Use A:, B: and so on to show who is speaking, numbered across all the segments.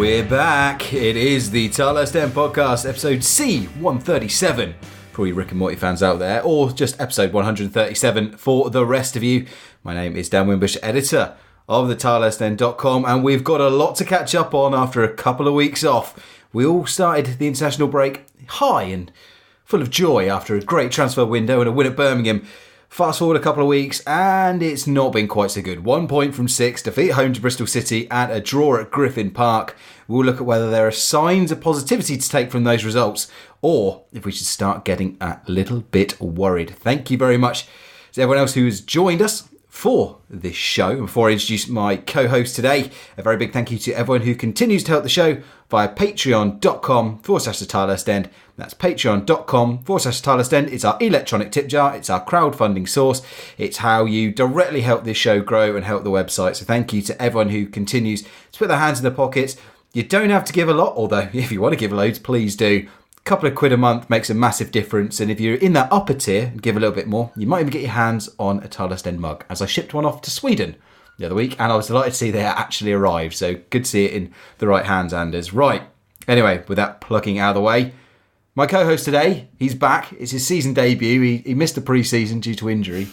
A: We're back. It is the Tilehurst End podcast, episode C-137 for all you Rick and Morty fans out there, or just episode 137 for the rest of you. My name is Dan Wimbush, editor of the tilehurstend.com, and we've got a lot to catch up on after a couple of weeks off. We all started the international break high and full of joy after a great transfer window and a win at Birmingham. Fast forward a couple of weeks, and it's not been quite so good. 1 point from 6, defeat home to Bristol City, and a draw at Griffin Park. We'll look at whether there are signs of positivity to take from those results, or if we should start getting a little bit worried. Thank you very much to everyone else who has joined us for this show. Before I introduce my co-host today, a very big thank you to everyone who continues to help the show via patreon.com/the That's patreon.com/the It's our electronic tip jar. It's our crowdfunding source. It's how you directly help this show grow and help the website. So thank you to everyone who continues to put their hands in their pockets. You don't have to give a lot, although if you want to give loads, please do. A couple of quid a month makes a massive difference, and if you're in that upper tier and give a little bit more, you might even get your hands on a Tilehurst End mug, as I shipped one off to Sweden the other week, and I was delighted to see they actually arrived, so good to see it in the right hands, Anders. Right, anyway, with that plugging out of the way, my co-host today, he's back. It's his season debut. He missed the pre-season due to injury.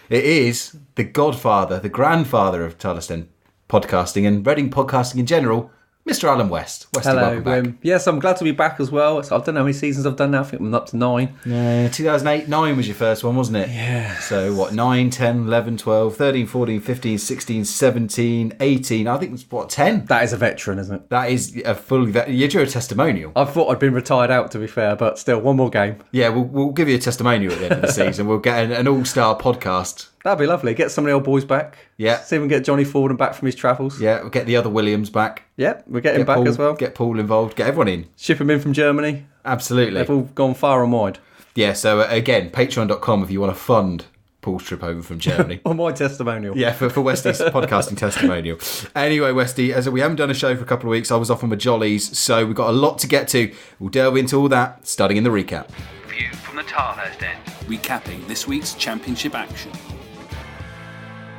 A: It is the godfather, the grandfather of Tilehurst End podcasting and Reading podcasting in general, Mr. Alan West. Westy,
B: hello,
A: welcome back.
B: Yes, I'm glad to be back as well. So I don't know how many seasons I've done now. I think I'm up to 9.
A: Yeah, 2008-9 was your first one, wasn't it?
B: Yeah.
A: So what, 9, 10, 11, 12, 13, 14, 15, 16, 17, 18, I think it's what, 10?
B: That is a veteran, isn't it?
A: That is a fully you're due a testimonial.
B: I thought I'd been retired out, to be fair, but still, one more game.
A: Yeah, we'll give you a testimonial at the end of the season. We'll get an all-star podcast.
B: That'd be lovely. Get some of the old boys back.
A: Yeah.
B: See if we can get Johnny Forden back from his travels.
A: Yeah, we'll get the other Williams back.
B: Yeah, we'll get him back
A: Paul,
B: as well.
A: Get Paul involved. Get everyone in.
B: Ship him in from Germany.
A: Absolutely.
B: They've all gone far and wide.
A: Yeah, so again, patreon.com if you want to fund Paul's trip over from Germany.
B: On my testimonial.
A: Yeah, for Westy's podcasting testimonial. Anyway, Westy, as we haven't done a show for a couple of weeks, I was off on my jollies, so we've got a lot to get to. We'll delve into all that, starting in the recap.
C: View from the Tilehurst End. Recapping this week's championship action.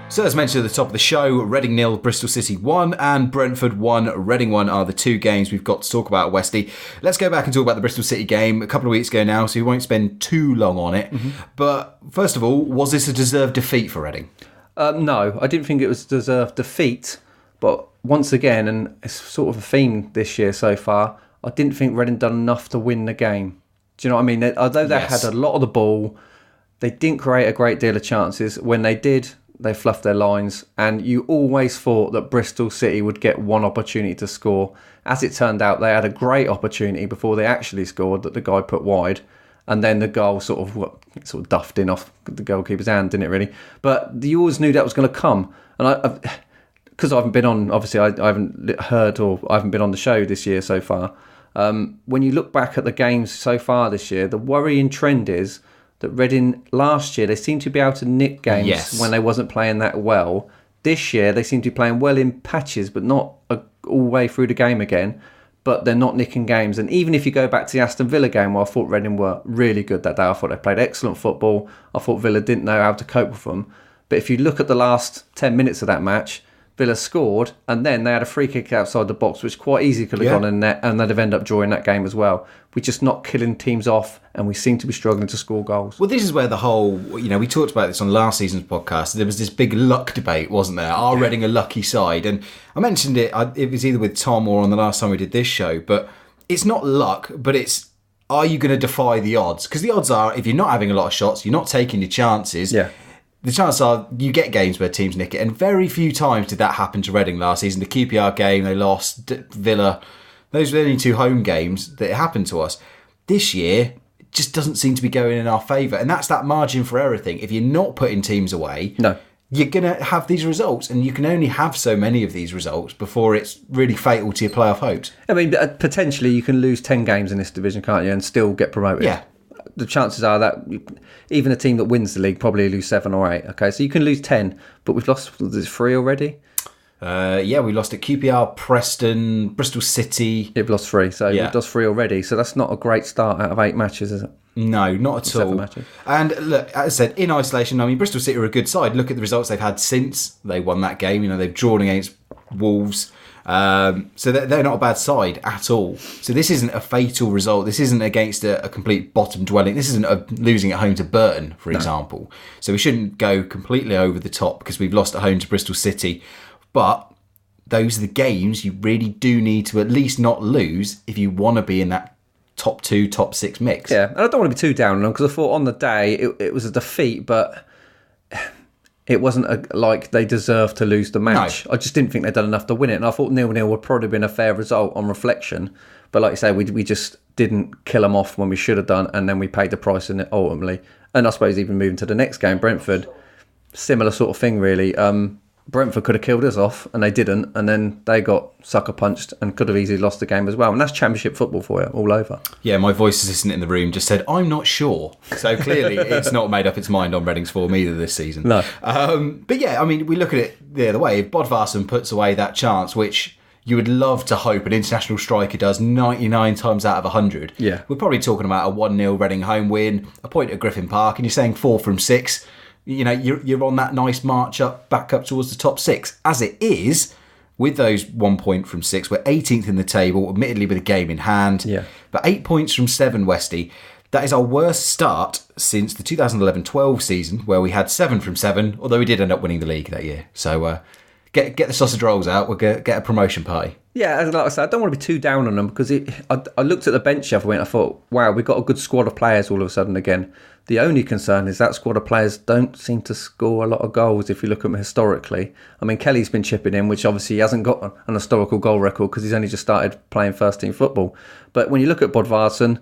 A: So as mentioned at the top of the show, Reading 0, Bristol City 1 and Brentford 1, Reading 1 are the two games we've got to talk about, Westy. Let's go back and talk about the Bristol City game a couple of weeks ago now, so we won't spend too long on it. Mm-hmm. But first of all, was this a deserved defeat for Reading?
B: No, I didn't think it was a deserved defeat, but once again, and it's sort of a theme this year so far, I didn't think Reading done enough to win the game. Do you know what I mean? Although they had a lot of the ball, they didn't create a great deal of chances. When they did, they fluffed their lines, and you always thought that Bristol City would get one opportunity to score. As it turned out, they had a great opportunity before they actually scored that the guy put wide, and then the goal sort of duffed in off the goalkeeper's hand, didn't it really? But you always knew that was going to come, and because I haven't been on, obviously I haven't heard or I haven't been on the show this year so far. When you look back at the games so far this year, the worrying trend is that Reading last year, they seemed to be able to nick games when they wasn't playing that well. This year, they seem to be playing well in patches, but not all the way through the game again. But they're not nicking games. And even if you go back to the Aston Villa game, where I thought Reading were really good that day, I thought they played excellent football. I thought Villa didn't know how to cope with them. But if you look at the last 10 minutes of that match, Villa scored, and then they had a free kick outside the box, which quite easily could have gone in net, and they'd have ended up drawing that game as well. We're just not killing teams off, and we seem to be struggling to score goals.
A: Well, this is where the whole, we talked about this on last season's podcast. There was this big luck debate, wasn't there? Are Reading a lucky side? And I mentioned it, it was either with Tom or on the last time we did this show, but it's not luck, but it's, are you going to defy the odds? Because the odds are, if you're not having a lot of shots, you're not taking your chances.
B: Yeah.
A: The chances are you get games where teams nick it, and very few times did that happen to Reading last season. The QPR game, they lost, Villa, those were the only two home games that it happened to us. This year, it just doesn't seem to be going in our favour, and that's that margin for error thing. If you're not putting teams away, you're going to have these results, and you can only have so many of these results before it's really fatal to your playoff hopes.
B: I mean, potentially you can lose 10 games in this division, can't you, and still get promoted?
A: Yeah.
B: The chances are that even a team that wins the league probably lose 7 or 8. Okay, so you can lose 10, but we've lost 3 already.
A: We lost at QPR, Preston, Bristol City.
B: We've lost 3, so we've lost 3 already. So that's not a great start out of 8 matches, is it?
A: No, not at all.
B: 7 matches.
A: And look, as I said, in isolation, I mean, Bristol City are a good side. Look at the results they've had since they won that game. They've drawn against Wolves. So they're not a bad side at all. So this isn't a fatal result. This isn't against a complete bottom dwelling. This isn't losing at home to Burton, for example. So we shouldn't go completely over the top because we've lost at home to Bristol City. But those are the games you really do need to at least not lose if you want to be in that top 2, top 6 mix.
B: Yeah, and I don't want to be too down on them because I thought on the day it was a defeat, but it wasn't like they deserved to lose the match. No. I just didn't think they'd done enough to win it, and I thought 0-0 would probably have been a fair result on reflection. But like you say, we just didn't kill them off when we should have done, and then we paid the price in it ultimately. And I suppose even moving to the next game, Brentford, similar sort of thing really. Brentford could have killed us off, and they didn't, and then they got sucker punched and could have easily lost the game as well. And that's Championship football for you, all over.
A: Yeah, my voice assistant in the room just said, "I'm not sure." So clearly, it's not made up its mind on Reading's form either this season.
B: No.
A: But yeah, I mean, we look at it the other way. If Bodvarsson puts away that chance, which you would love to hope an international striker does 99 times out of 100, we're probably talking about a 1-0 Reading home win, a point at Griffin Park, and you're saying 4 from 6. You know, you're on that nice march back up towards the top 6. As it is, with those 1 point from 6, we're 18th in the table, admittedly with a game in hand. Yeah. But 8 points from 7, Westy. That is our worst start since the 2011-12 season, where we had 7 from 7, although we did end up winning the league that year. So get the sausage rolls out, we'll get a promotion party.
B: Yeah, like I said, I don't want to be too down on them because I looked at the bench the other week and I thought, wow, we've got a good squad of players all of a sudden again. The only concern is that squad of players don't seem to score a lot of goals if you look at them historically. I mean, Kelly's been chipping in, which obviously he hasn't got an historical goal record because he's only just started playing first-team football. But when you look at Bodvarsson,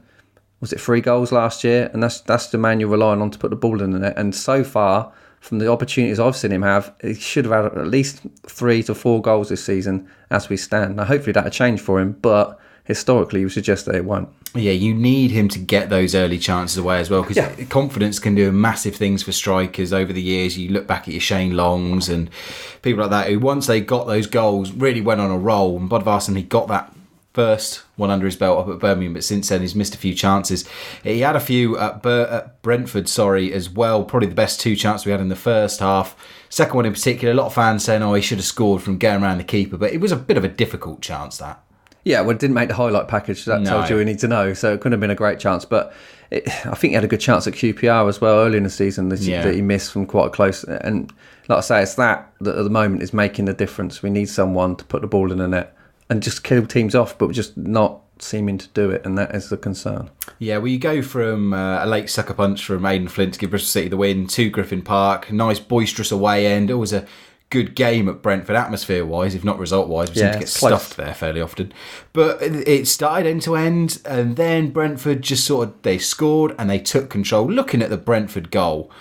B: was it 3 goals last year? And that's the man you're relying on to put the ball in the net. And so far, from the opportunities I've seen him have, he should have had at least 3 to 4 goals this season as we stand. Now, hopefully that'll change for him, but historically, you suggest that it won't. Yeah,
A: you need him to get those early chances away as well because confidence can do massive things for strikers over the years. You look back at your Shane Longs and people like that who, once they got those goals, really went on a roll. And Bodvarsson, he got that first one under his belt up at Birmingham, but since then he's missed a few chances. He had a few at Brentford, as well. Probably the best 2 chances we had in the first half. Second one in particular, a lot of fans saying, he should have scored from getting around the keeper, but it was a bit of a difficult chance, that.
B: Yeah, well, it didn't make the highlight package. That tells you we need to know. So it couldn't have been a great chance. But I think he had a good chance at QPR as well early in the season that he missed from quite close. And like I say, it's that at the moment is making the difference. We need someone to put the ball in the net and just kill teams off, but we're just not seeming to do it. And that is the concern. Yeah,
A: well, you go from a late sucker punch from Aidan Flint to give Bristol City the win to Griffin Park. Nice boisterous away end. It was a good game at Brentford, atmosphere-wise, if not result-wise. We seem to get stuffed there fairly often. But it started end-to-end, and then Brentford just they scored and they took control. Looking at the Brentford goal,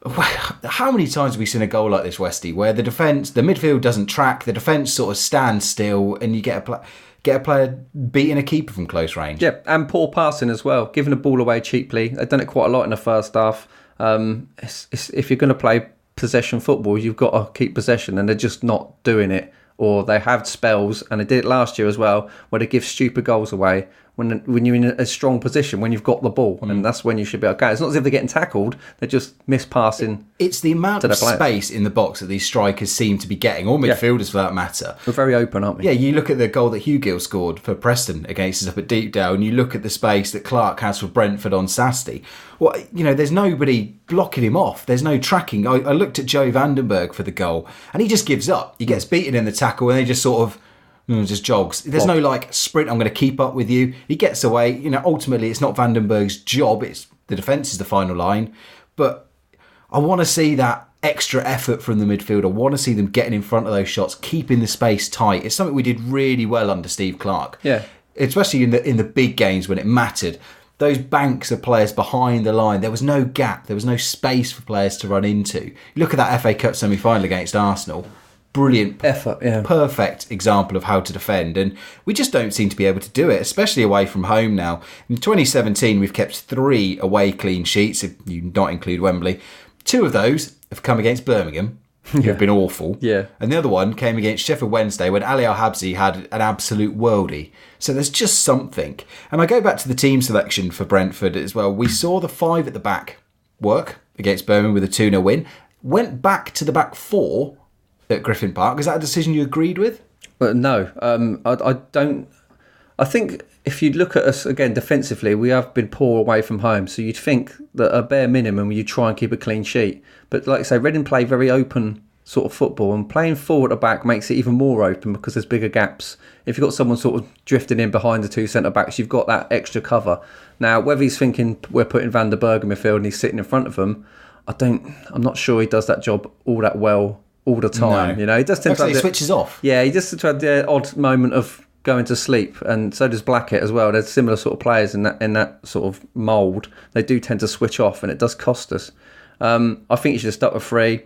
A: how many times have we seen a goal like this, Westy, where the midfield doesn't track, the defence sort of stands still, and you get a player beating a keeper from close range?
B: Yeah, and poor passing as well, giving the ball away cheaply. They've done it quite a lot in the first half. If you're going to play possession football, you've got to keep possession, and they're just not doing it. Or they have spells, and they did it last year as well, where they give stupid goals away when you're in a strong position, when you've got the ball, and that's when you should be okay. It's not as if they're getting tackled, they're just mispassing.
A: It's the amount of space in the box that these strikers seem to be getting, or midfielders for that matter.
B: We're very open, aren't we?
A: Yeah, you look at the goal that Hugh Gill scored for Preston against us up at Deepdale, and you look at the space that Clark has for Brentford on Saturday. Well, there's nobody blocking him off. There's no tracking. I looked at Joe Vandenberg for the goal, and he just gives up. He gets beaten in the tackle, and they just sort of just jogs. There's no sprint, I'm going to keep up with you. He gets away. Ultimately, it's not Vandenberg's job. It's the defence is the final line. But I want to see that extra effort from the midfield. I want to see them getting in front of those shots, keeping the space tight. It's something we did really well under Steve Clark.
B: Yeah,
A: especially in the big games when it mattered. Those banks of players behind the line, there was no gap, there was no space for players to run into. You look at that FA Cup semi-final against Arsenal, brilliant
B: effort,
A: perfect example of how to defend, and we just don't seem to be able to do it, especially away from home now. In 2017, we've kept 3 away clean sheets, if you not include Wembley. 2 of those have come against Birmingham, who have been awful.
B: Yeah.
A: And the other one came against Sheffield Wednesday when Ali Al-Habsi had an absolute worldie. So there's just something. And I go back to the team selection for Brentford as well. We saw the 5 at the back work against Birmingham with a 2-0 win. Went back to the back 4 at Griffin Park. Is that a decision you agreed with?
B: But no, I don't. I think if you look at us again defensively, we have been poor away from home. So you'd think that a bare minimum you try and keep a clean sheet. But like I say, Reading play very open sort of football, and playing forward at back makes it even more open because there's bigger gaps. If you've got someone sort of drifting in behind the two centre backs, you've got that extra cover. Now, whether he's thinking we're putting Van der Berg in midfield and he's sitting in front of them, I'm not sure he does that job all that well all the time.
A: No.
B: You know, he does tend to have
A: switches off.
B: Yeah, he just tends to have the odd moment of going to sleep, and so does Blackett as well. There's similar sort of players in that sort of mould. They do tend to switch off, and it does cost us. I think you should have stuck with 3.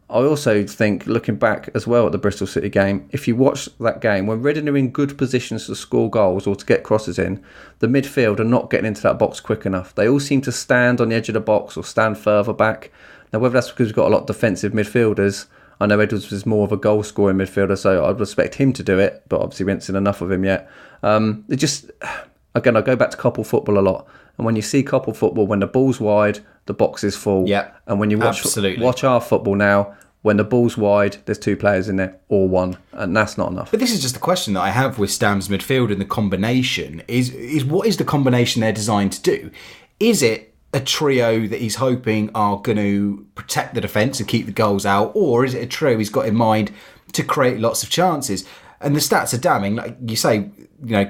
B: I also think, looking back as well at the Bristol City game, if you watch that game, when Reading are in good positions to score goals or to get crosses in, the midfield are not getting into that box quick enough. They all seem to stand on the edge of the box or stand further back. Now, whether that's because we've got a lot of defensive midfielders, I know Edwards was more of a goal-scoring midfielder, so I'd respect him to do it, but obviously we haven't seen enough of him yet. It just, again, I go back to couple football a lot, and when you see couple football, when the ball's wide, the box is full.
A: Yeah,
B: and when you watch our football now, when the ball's wide, there's 2 players in there, or 1, and that's not enough.
A: But this is just the question that I have with Stam's midfield and the combination, is what is the combination they're designed to do? Is it a trio that he's hoping are going to protect the defence and keep the goals out, or is it a trio he's got in mind to create lots of chances? And the stats are damning. Like you say,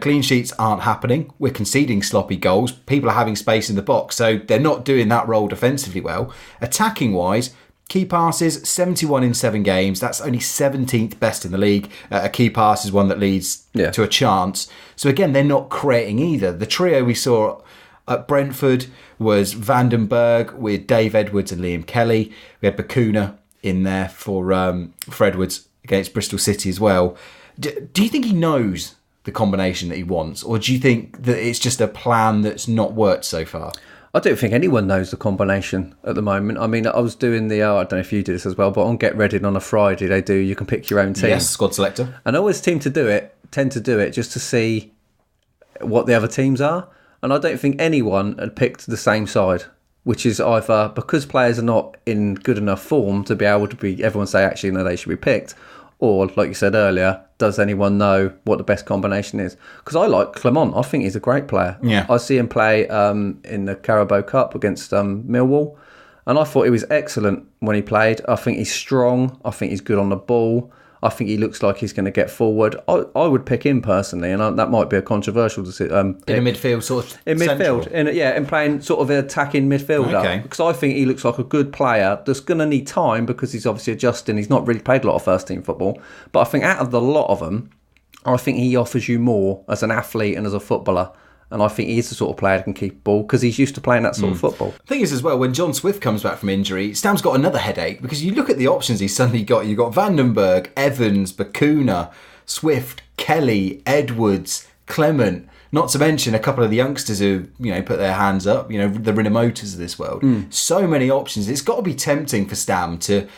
A: clean sheets aren't happening. We're conceding sloppy goals. People are having space in the box, so they're not doing that role defensively well. Attacking wise, key passes, 71 in 7 games. That's only 17th best in the league. A key pass is one that leads to a chance. So again, they're not creating either. The trio we saw at Brentford was Vandenberg with Dave Edwards and Liam Kelly. We had Bakuna in there for Edwards against Bristol City as well. Do you think he knows the combination that he wants, or do you think that it's just a plan that's not worked so far?
B: I don't think anyone knows the combination at the moment. I mean, I was doing I don't know if you do this as well, but on Get Ready on a Friday, you can pick your own team.
A: Yes, squad selector.
B: And I always tend to do it just to see what the other teams are. And I don't think anyone had picked the same side, which is either because players are not in good enough form to be able to be, everyone say, actually, no, they should be picked. Or, like you said earlier, does anyone know what the best combination is? Because I like Clement. I think he's a great player.
A: Yeah.
B: I see him play in the Carabao Cup against Millwall. And I thought he was excellent when he played. I think he's strong. I think he's good on the ball. I think he looks like he's going to get forward. I would pick him personally, and that might be a controversial decision.
A: In a midfield sort of
B: in midfield,
A: central.
B: in playing sort of an attacking midfielder.
A: Okay.
B: Because I think he looks like a good player that's going to need time because he's obviously adjusting. He's not really played a lot of first team football, but I think out of the lot of them, I think he offers you more as an athlete and as a footballer. And I think he's the sort of player that can keep the ball because he's used to playing that sort of football.
A: The thing is as well, when John Swift comes back from injury, Stam's got another headache because you look at the options he's suddenly got. You've got Vandenberg, Evans, Bakuna, Swift, Kelly, Edwards, Clement, not to mention a couple of the youngsters who, put their hands up, the Rinomotors of this world. So many options. It's got to be tempting for Stam to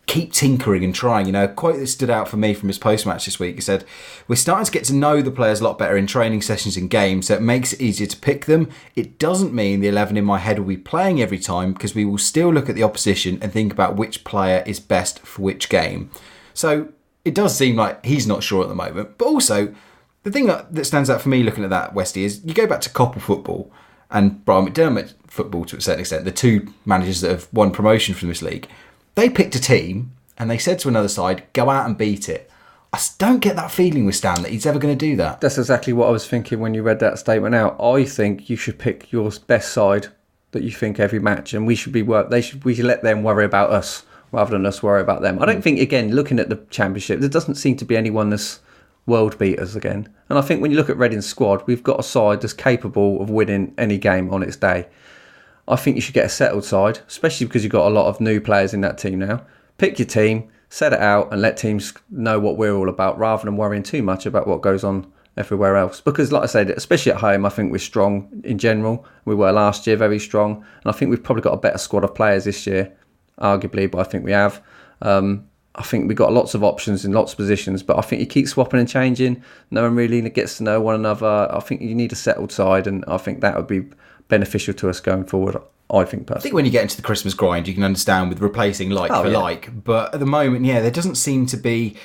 A: keep tinkering and trying. A quote that stood out for me from his post-match this week, he said, "We're starting to get to know the players a lot better in training sessions and games, so it makes it easier to pick them. It doesn't mean the 11 in my head will be playing every time because we will still look at the opposition and think about which player is best for which game." So it does seem like he's not sure at the moment. But also, the thing that stands out for me looking at that, Westy, is you go back to Coppell football and Brian McDermott football to a certain extent, the 2 managers that have won promotion from this league. They picked a team and they said to another side, go out and beat it. I don't get that feeling with Stan that he's ever going to do that.
B: That's exactly what I was thinking when you read that statement out. I think you should pick your best side that you think every match, and we should let them worry about us rather than us worry about them. I don't think, again, looking at the Championship, there doesn't seem to be anyone that's world beaters again. And I think when you look at Reading's squad, we've got a side that's capable of winning any game on its day. I think you should get a settled side, especially because you've got a lot of new players in that team now. Pick your team, set it out, and let teams know what we're all about rather than worrying too much about what goes on everywhere else. Because, like I said, especially at home, I think we're strong in general. We were last year very strong, and I think we've probably got a better squad of players this year, arguably, but I think we have. I think we've got lots of options in lots of positions, but I think you keep swapping and changing. No one really gets to know one another. I think you need a settled side, and I think that would be beneficial to us going forward, I think personally.
A: I think when you get into the Christmas grind, you can understand with replacing like for like. But at the moment, there doesn't seem to be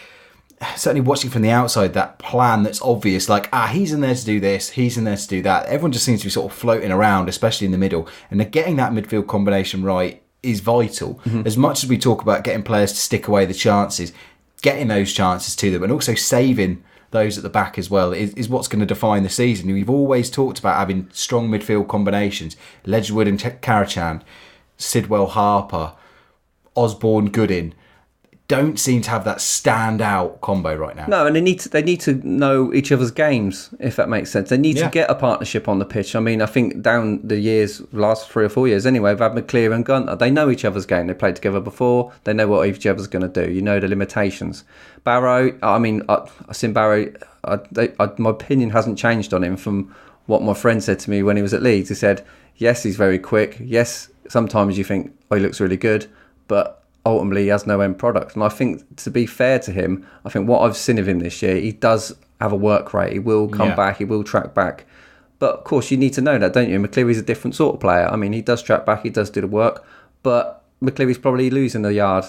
A: certainly watching from the outside, that plan that's obvious, like, he's in there to do this, he's in there to do that. Everyone just seems to be sort of floating around, especially in the middle. And getting that midfield combination right is vital. As much as we talk about getting players to stick away the chances, getting those chances to them and also saving those at the back as well is what's going to define the season. We've always talked about having strong midfield combinations. Ledgerwood and Karachan, Sidwell, Harper, Osborne, Goodin don't seem to have that standout combo right now.
B: No, and they need to know each other's games, if that makes sense. They need to get a partnership on the pitch. I mean, I think down the years, last 3 or 4 years anyway, we've had McCleary and Gunter. They know each other's game. They played together before. They know what each other's going to do. You know the limitations. Barrow, I mean, I've seen Barrow. My opinion hasn't changed on him from what my friend said to me when he was at Leeds. He said, yes, he's very quick. Yes, sometimes you think, he looks really good, but ultimately he has no end product. And I think, to be fair to him, I think what I've seen of him this year, he does have a work rate. He will come back, he will track back. But of course you need to know that, don't you? McCleary's a different sort of player. I mean, he does track back, he does do the work, but McCleary's probably losing a yard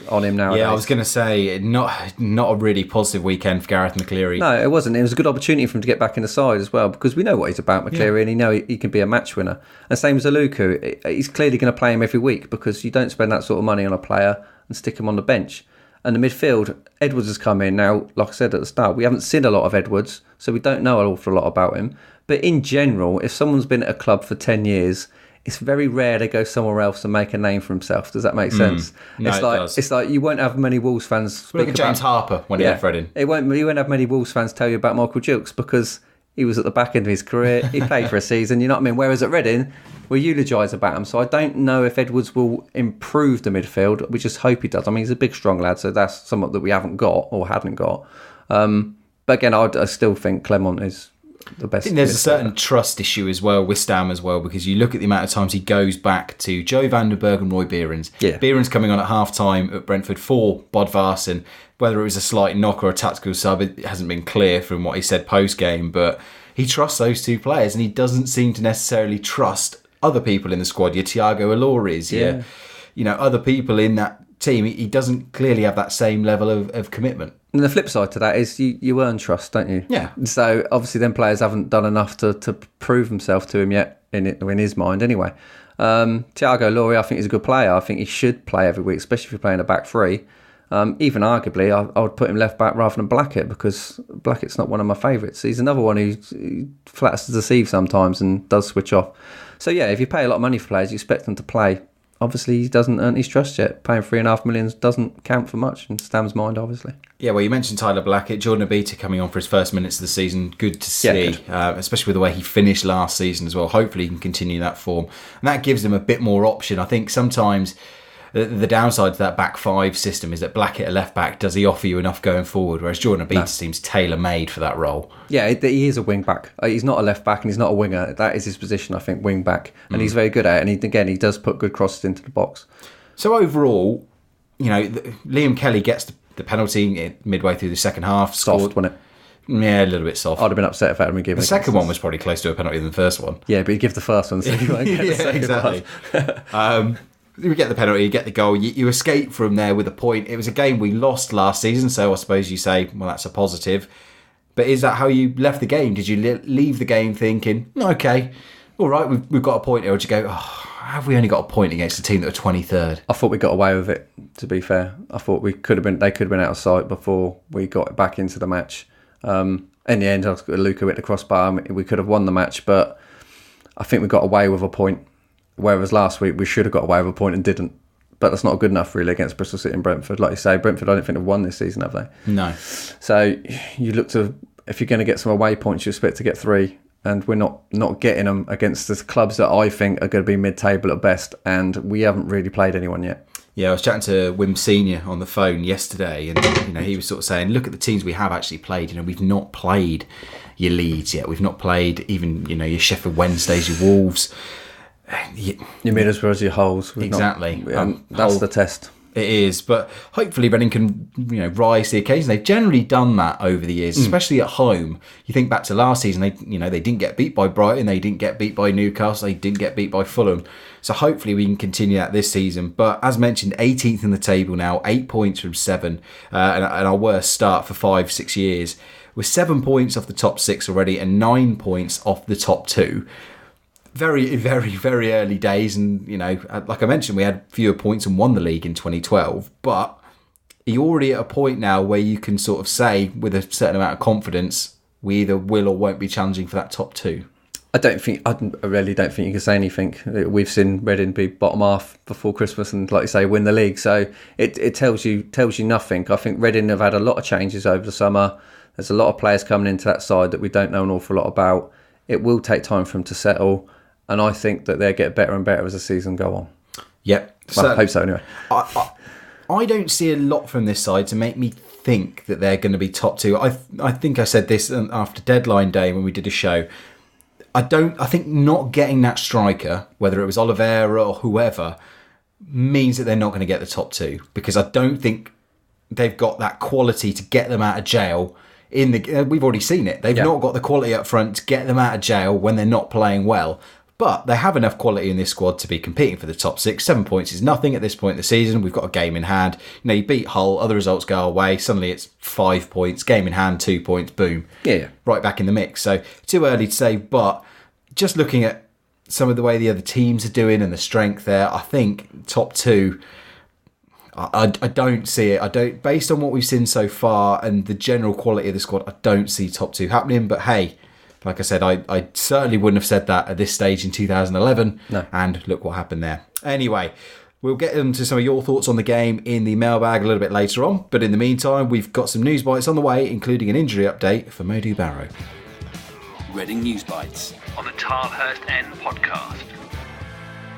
B: on him nowadays.
A: Yeah, I was going to say, not a really positive weekend for Gareth McCleary.
B: No, it wasn't. It was a good opportunity for him to get back in the side as well, because we know what he's about, McCleary, and he know he can be a match winner. And same as Aluku, he's clearly going to play him every week, because you don't spend that sort of money on a player and stick him on the bench. And the midfield, Edwards has come in now. Like I said at the start, we haven't seen a lot of Edwards, so we don't know an awful lot about him. But in general, if someone's been at a club for 10 years, it's very rare they go somewhere else and make a name for himself. Does that make sense?
A: No, it does.
B: It's like you won't have many Wolves fans speak
A: Look at James Harper when he had Fred in.
B: You won't have many Wolves fans tell you about Michael Jilks, because he was at the back end of his career. He played for a season, you know what I mean? Whereas at Reading, we eulogise about him. So I don't know if Edwards will improve the midfield. We just hope he does. I mean, he's a big, strong lad, so that's something that we haven't got or hadn't got. But again, I still think Clement is the best.
A: I think there's a certain trust issue as well with Stam as well, because you look at the amount of times he goes back to Joe van den Berg and Roy Behrens. Behrens coming on at half-time at Brentford for Bodvarsson. Whether it was a slight knock or a tactical sub, it hasn't been clear from what he said post-game, but he trusts those two players, and he doesn't seem to necessarily trust other people in the squad. Your Thiago Aloris, other people in that team. He doesn't clearly have that same level of commitment.
B: And the flip side to that is you earn trust, don't you?
A: Yeah.
B: So obviously them players haven't done enough to prove themselves to him yet, in his mind anyway. Thiago Aloris, I think, is a good player. I think he should play every week, especially if you're playing a back three. Even arguably, I would put him left back rather than Blackett, because Blackett's not one of my favourites. He's another one who flatters to deceive sometimes and does switch off. So yeah, if you pay a lot of money for players, you expect them to play. Obviously, he doesn't earn his trust yet. Paying $3.5 million doesn't count for much in Stam's mind, obviously. Yeah,
A: well, you mentioned Tyler Blackett. Jordan Obita coming on for his first minutes of the season. Good to see, especially with the way he finished last season as well. Hopefully, he can continue that form. And that gives him a bit more option. I think sometimes the downside to that back five system is that Blackett at left back, does he offer you enough going forward? Whereas Jordan Obita seems tailor-made for that role.
B: Yeah, he is a wing back. He's not a left back and he's not a winger. That is his position, I think, wing back. And he's very good at it. And he does put good crosses into the box.
A: So overall, Liam Kelly gets the penalty midway through the second half.
B: Soft, wasn't it?
A: Yeah, a little bit soft.
B: I'd have been upset if I had been given
A: the second one was probably close to a penalty than the first one.
B: Yeah, but you give the first one, so you won't get the second
A: exactly. You get the penalty, you get the goal, you escape from there with a point. It was a game we lost last season, so I suppose you say, well, that's a positive. But is that how you left the game? Did you leave the game thinking, okay, all right, we've got a point here? Or did you go, have we only got a point against a team that were 23rd?
B: I thought we got away with it, to be fair. I thought they could have been out of sight before we got back into the match. In the end, Luca hit the crossbar, we could have won the match, but I think we got away with a point. Whereas last week we should have got away with a point and didn't. But that's not good enough really against Bristol City and Brentford. Like you say, Brentford I don't think have won this season, have they?
A: No.
B: So you look to, if you're going to get some away points, you expect to get 3. And we're not getting them against the clubs that I think are going to be mid-table at best. And we haven't really played anyone yet.
A: Yeah, I was chatting to Wim Senior on the phone yesterday, and he was sort of saying, look at the teams we have actually played. We've not played your Leeds yet. We've not played even your Sheffield Wednesdays, your Wolves.
B: Your Middlesbroughs, your Hulls.
A: Exactly.
B: That's the test.
A: It is, but hopefully Reading can, rise to the occasion. They've generally done that over the years, especially at home. You think back to last season, they didn't get beat by Brighton, they didn't get beat by Newcastle, they didn't get beat by Fulham. So hopefully we can continue that this season. But as mentioned, 18th in the table now, 8 points from 7, and our worst start for 5-6 years. We're 7 points off the top 6 already and 9 points off the top 2. Very, very, very early days, and like I mentioned, we had fewer points and won the league in 2012. But you're already at a point now where you can sort of say, with a certain amount of confidence, we either will or won't be challenging for that top 2.
B: I really don't think you can say anything. We've seen Reading be bottom half before Christmas, and like you say, win the league. So it tells you nothing. I think Reading have had a lot of changes over the summer. There's a lot of players coming into that side that we don't know an awful lot about. It will take time for them to settle. And I think that they'll get better and better as the season go on.
A: Yep.
B: Well, I hope so anyway.
A: I don't see a lot from this side to make me think that they're going to be top 2. I think I said this after deadline day when we did a show. I think not getting that striker, whether it was Oliveira or whoever, means that they're not going to get the top 2. Because I don't think they've got that quality to get them out of jail. We've already seen it. They've not got the quality up front to get them out of jail when they're not playing well. But they have enough quality in this squad to be competing for the top 6. 7 points is nothing at this point in the season. We've got a game in hand. You beat Hull, other results go away. Suddenly it's 5 points. Game in hand, 2 points, boom.
B: Yeah.
A: Right back in the mix. So too early to say, but just looking at some of the way the other teams are doing and the strength there, I think top 2, I don't see it. Based on what we've seen so far and the general quality of the squad, I don't see top 2 happening. But hey, like I said, I certainly wouldn't have said that at this stage in 2011.
B: No.
A: And look what happened there. Anyway, we'll get into some of your thoughts on the game in the mailbag a little bit later on. But in the meantime, we've got some news bites on the way, including an injury update for Mo Barrow.
C: Reading News Bites on the Tilehurst End podcast.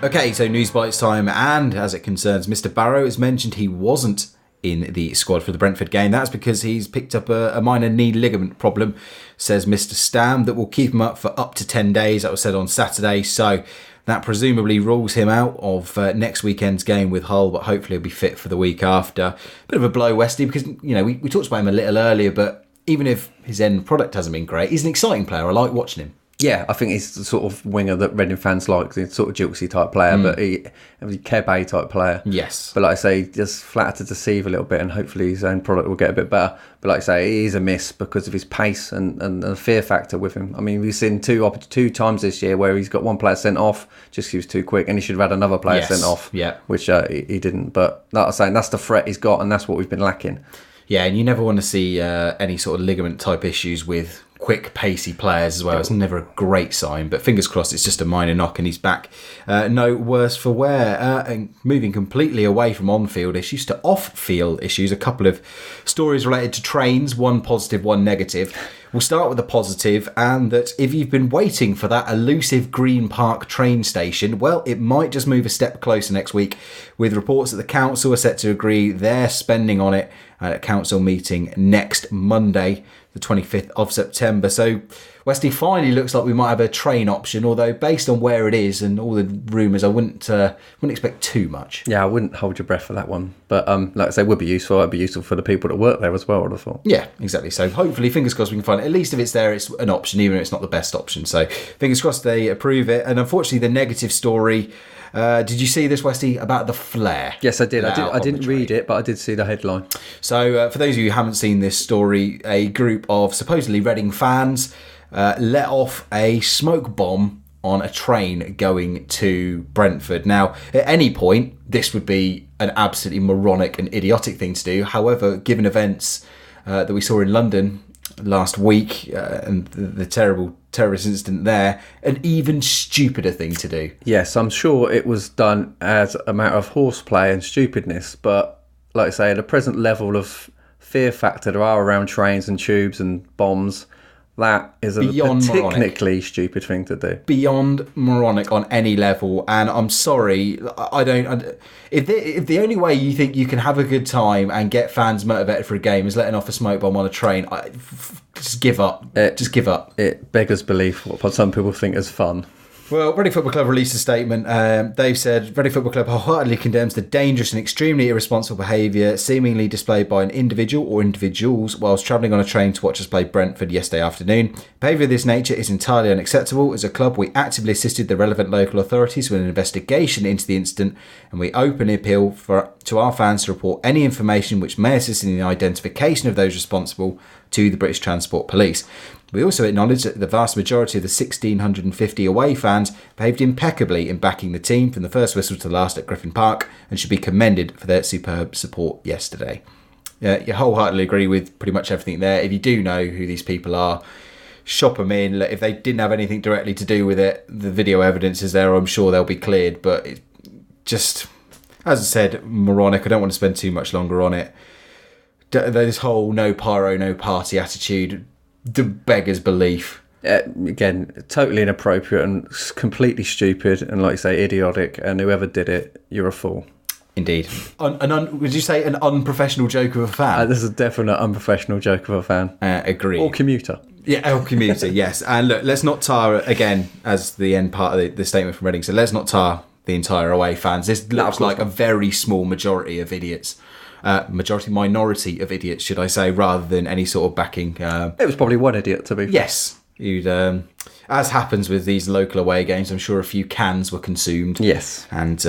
A: Okay, so news bites time, and as it concerns Mr. Barrow, as mentioned, he wasn't in the squad for the Brentford game. That's because he's picked up a minor knee ligament problem, says Mr. Stam, that will keep him up for up to 10 days. That was said on Saturday, so that presumably rules him out of next weekend's game with Hull, but hopefully he'll be fit for the week after. Bit of a blow, Westy, because we talked about him a little earlier, but even if his end product hasn't been great, he's an exciting player. I like watching him.
B: Yeah, I think he's the sort of winger that Reading fans like, the sort of jiltsy type player, but he's a Kebe type player.
A: Yes.
B: But like I say, just flat to deceive a little bit, and hopefully his own product will get a bit better. But like I say, he is a miss because of his pace and the fear factor with him. I mean, we've seen two times this year where he's got one player sent off just because he was too quick, and he should have had another player sent off, which he didn't. But like I was saying, that's the threat he's got, and that's what we've been lacking.
A: Yeah, and you never want to see any sort of ligament type issues with quick, pacey players as well. It's never a great sign, but fingers crossed it's just a minor knock and he's back. No worse for wear. And moving completely away from on-field issues to off-field issues, a couple of stories related to trains, one positive, one negative. We'll start with the positive, and that if you've been waiting for that elusive Green Park train station, well, it might just move a step closer next week, with reports that the council are set to agree their spending on it at a council meeting next Monday, the 25th of September. So Westy, finally looks like we might have a train option, although based on where it is and all the rumours, I wouldn't expect too much.
B: Yeah, I wouldn't hold your breath for that one. But like I say, it would be useful. It'd be useful for the people that work there as well, I would have thought.
A: Yeah, exactly. So hopefully, fingers crossed, we can find it. At least if it's there, it's an option, even if it's not the best option. So fingers crossed they approve it. And unfortunately, the negative story, did you see this, Westy, about the flare?
B: Yes, I did. I didn't read it, but I did see the headline.
A: So for those of you who haven't seen this story, a group of supposedly Reading fans let off a smoke bomb on a train going to Brentford. Now, at any point, this would be an absolutely moronic and idiotic thing to do. However, given events that we saw in London last week and the terrible terrorist incident there, an even stupider thing to do.
B: Yes, I'm sure it was done as a matter of horseplay and stupidness, but like I say, at the present level of fear factor there are around trains and tubes and bombs, that is a technically stupid thing to do. Beyond
A: moronic on any level, and I'm sorry, if the only way you think you can have a good time and get fans motivated for a game is letting off a smoke bomb on a train, just give up. Just give up.
B: It beggars belief what some people think is fun.
A: Well, Reading Football Club released a statement. They've said Reading Football Club wholeheartedly condemns the dangerous and extremely irresponsible behaviour seemingly displayed by an individual or individuals whilst travelling on a train to watch us play Brentford yesterday afternoon. Behaviour of this nature is entirely unacceptable. As a club, we actively assisted the relevant local authorities with an investigation into the incident, and we openly appeal to our fans to report any information which may assist in the identification of those responsible to the British Transport Police. We also acknowledge that the vast majority of the 1,650 away fans behaved impeccably in backing the team from the first whistle to the last at Griffin Park and should be commended for their superb support yesterday. You wholeheartedly agree with pretty much everything there. If you do know who these people are, shop them in. If they didn't have anything directly to do with it, the video evidence is there. I'm sure they'll be cleared. But it just, as I said, moronic. I don't want to spend too much longer on it. This whole no pyro, no party attitude beggars belief.
B: Again, totally inappropriate and completely stupid, and like you say, idiotic. And whoever did it, you're a fool.
A: Indeed. Would you say an unprofessional joke of a fan?
B: This is a definite unprofessional joke of a fan.
A: Agree.
B: Or commuter.
A: Yeah, or commuter. Yes. And look, let's not tar again as the end part of the statement from Reading. So let's not tar the entire away fans. This looks like a very small majority of idiots. Minority of idiots, should I say, rather than any sort of backing.
B: It was probably one idiot, to be fair.
A: Yes. As happens with these local away games, I'm sure a few cans were consumed.
B: Yes.
A: And,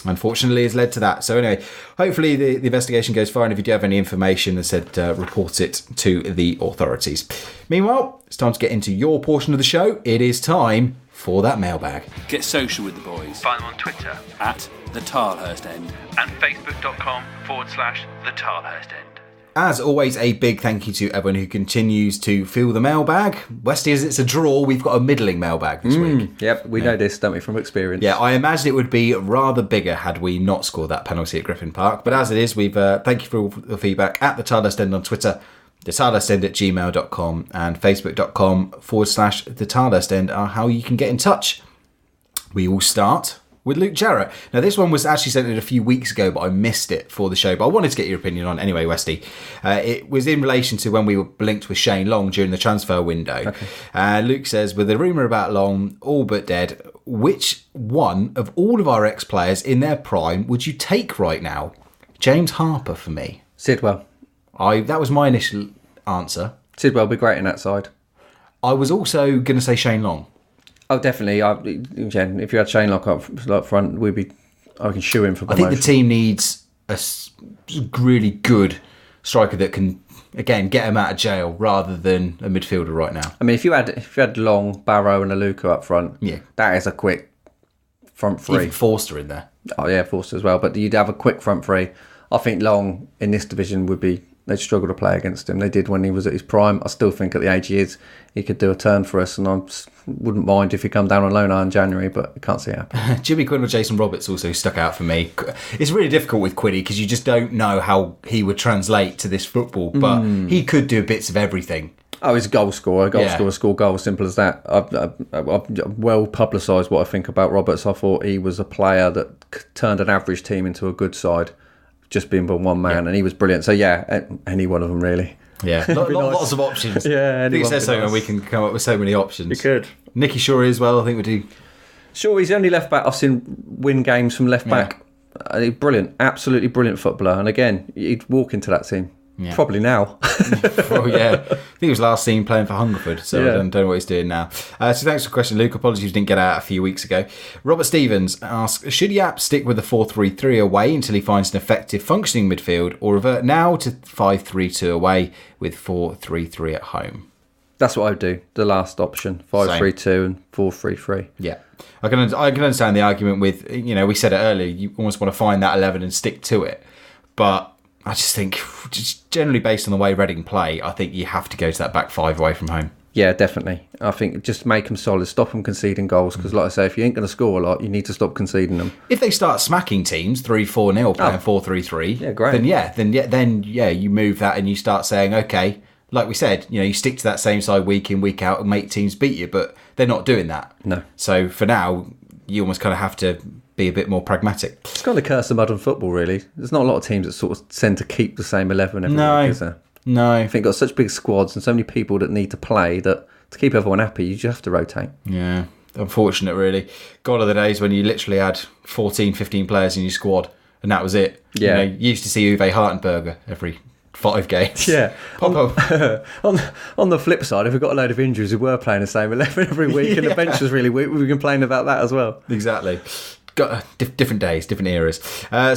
A: unfortunately, has led to that. So anyway, hopefully the investigation goes far, and if you do have any information, as said, report it to the authorities. Meanwhile, it's time to get into your portion of the show. It is time for that mailbag.
C: Get social with the boys.
D: Find them on Twitter
C: at the Tilehurst End
D: and facebook.com/the Tilehurst End.
A: As always, a big thank you to everyone who continues to fill the mailbag. Westy, as it's a draw, we've got a middling mailbag this week.
B: Yep, we know this, don't we, from experience.
A: Yeah, I imagine it would be rather bigger had we not scored that penalty at Griffin Park. But as it is, we've thank you for all the feedback at the Tilehurst End on Twitter, thetilehurstend@gmail.com, and facebook.com/the Tilehurst End are how you can get in touch. We will start with Luke Jarrett. Now, this one was actually sent in a few weeks ago, but I missed it for the show. But I wanted to get your opinion on anyway, Westy. It was in relation to when we were linked with Shane Long during the transfer window. Okay. Luke says, with the rumour about Long all but dead, which one of all of our ex-players in their prime would you take right now? James Harper for me.
B: Sidwell.
A: That was my initial answer.
B: Sidwell would be great in that side.
A: I was also going to say Shane Long.
B: Oh, definitely. If you had Shane Long up front, I can shoe him for promotion.
A: I think the team needs a really good striker that can, again, get him out of jail rather than a midfielder right now.
B: I mean, if you had Long, Barrow, and Aluko up front, that is a quick front three.
A: Even Forster in there.
B: Oh yeah, Forster as well. But you'd have a quick front three. I think Long in this division they'd struggle to play against him. They did when he was at his prime. I still think at the age he is, he could do a turn for us, and I wouldn't mind if he come down on loan in January, but I can't see it happen.
A: Jimmy Quinn or Jason Roberts also stuck out for me. It's really difficult with Quiddy because you just don't know how he would translate to this football, but he could do bits of everything.
B: Oh, he's a goal scorer. Score goals, simple as that. I've well publicised what I think about Roberts. I thought he was a player that turned an average team into a good side, just being but one man, and he was brilliant. So yeah, any one of them really.
A: Yeah, lots of options.
B: Yeah,
A: I think it says so, and we can come up with so many options.
B: We could.
A: Nicky Shorey as well, I think we do.
B: Sure, he's the only left back I've seen win games from left back. Brilliant, absolutely brilliant footballer. And again, he'd walk into that team. Yeah. Probably now.
A: Well, yeah. I think he was last seen playing for Hungerford, so I don't know what he's doing now. So thanks for the question, Luke. Apologies we didn't get out a few weeks ago. Robert Stevens asks, should Yap stick with the 4-3-3 away until he finds an effective functioning midfield, or revert now to 5-3-2 away with 4-3-3 at home?
B: That's what I would do. The last option, 5-3-2 and 4-3-3.
A: Yeah. I can understand the argument with, we said it earlier, you almost want to find that 11 and stick to it. But I just think, just generally based on the way Reading play, I think you have to go to that back five away from home.
B: Yeah, definitely. I think just make them solid, stop them conceding goals, because like I say, if you ain't going to score a lot, you need to stop conceding them. If
A: they start smacking teams 3-4-0 playing 4-3-3,
B: yeah, great.
A: Then you move that and you start saying, okay, like we said, you stick to that same side week in, week out and make teams beat you, but they're not doing that.
B: No.
A: So for now, you almost kind of have to be a bit more pragmatic.
B: It's kind of the curse of modern football, really. There's not a lot of teams that sort of tend to keep the same 11 every week, is there?
A: No.
B: I think got such big squads and so many people that need to play that to keep everyone happy, you just have to rotate.
A: Yeah. Unfortunate, really. Gone are the days when you literally had 14, 15 players in your squad, and that was it.
B: Yeah.
A: You used to see Uwe Hartenberger every 5 games.
B: Yeah.
A: Pop up.
B: On the flip side, if we've got a load of injuries, we were playing the same 11 every week, and the bench was really weak. We were complaining about that as well.
A: Exactly. Got different days, different eras.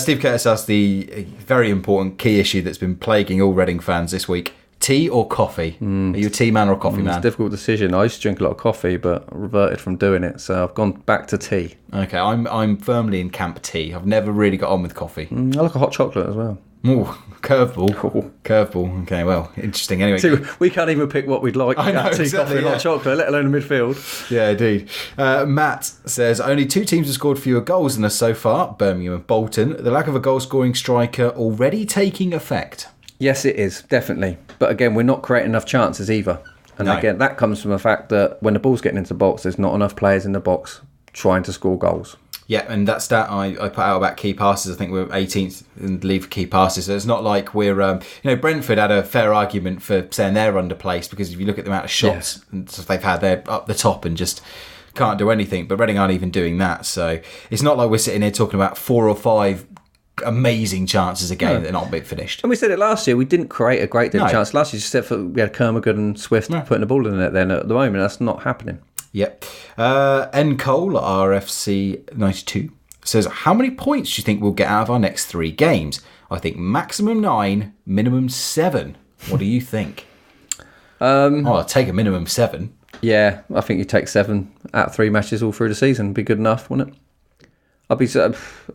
A: Steve Curtis asked the very important key issue that's been plaguing all Reading fans this week. Tea or coffee? Are you a tea man or a coffee man?
B: It's a difficult decision. I used to drink a lot of coffee, but I reverted from doing it, so I've gone back to tea.
A: Okay, I'm firmly in camp tea. I've never really got on with coffee.
B: I like a hot chocolate as well.
A: Ooh, curveball. Curveball. Okay, well, interesting. Anyway,
B: See, we can't even pick what we'd like.
A: I know,
B: tea,
A: exactly,
B: coffee, and hot chocolate, let alone a midfield.
A: Yeah, indeed. Matt says, only 2 teams have scored fewer goals than us so far, Birmingham and Bolton. The lack of a goal-scoring striker already taking effect.
B: Yes, it is, definitely. But again, we're not creating enough chances either. And again, that comes from the fact that when the ball's getting into the box, there's not enough players in the box trying to score goals.
A: Yeah, and that stat I put out about key passes, I think we're 18th in the league for key passes. So it's not like we're... Brentford had a fair argument for saying they're underplaced, because if you look at the amount of shots and stuff they've had, they're up the top and just can't do anything. But Reading aren't even doing that. So it's not like we're sitting here talking about 4 or 5 amazing chances a game that are not being finished.
B: And we said it last year, we didn't create a great deal of chance last year, except for we had Kermaggood and Swift putting the ball in it then. At the moment, that's not happening.
A: Yep. N. Cole, RFC 92, says, how many points do you think we'll get out of our next 3 games? I think maximum 9, minimum 7. What do you think? I'll take a minimum 7.
B: Yeah, I think you take 7 out of 3 matches all through the season. Be good enough, wouldn't it? I'll be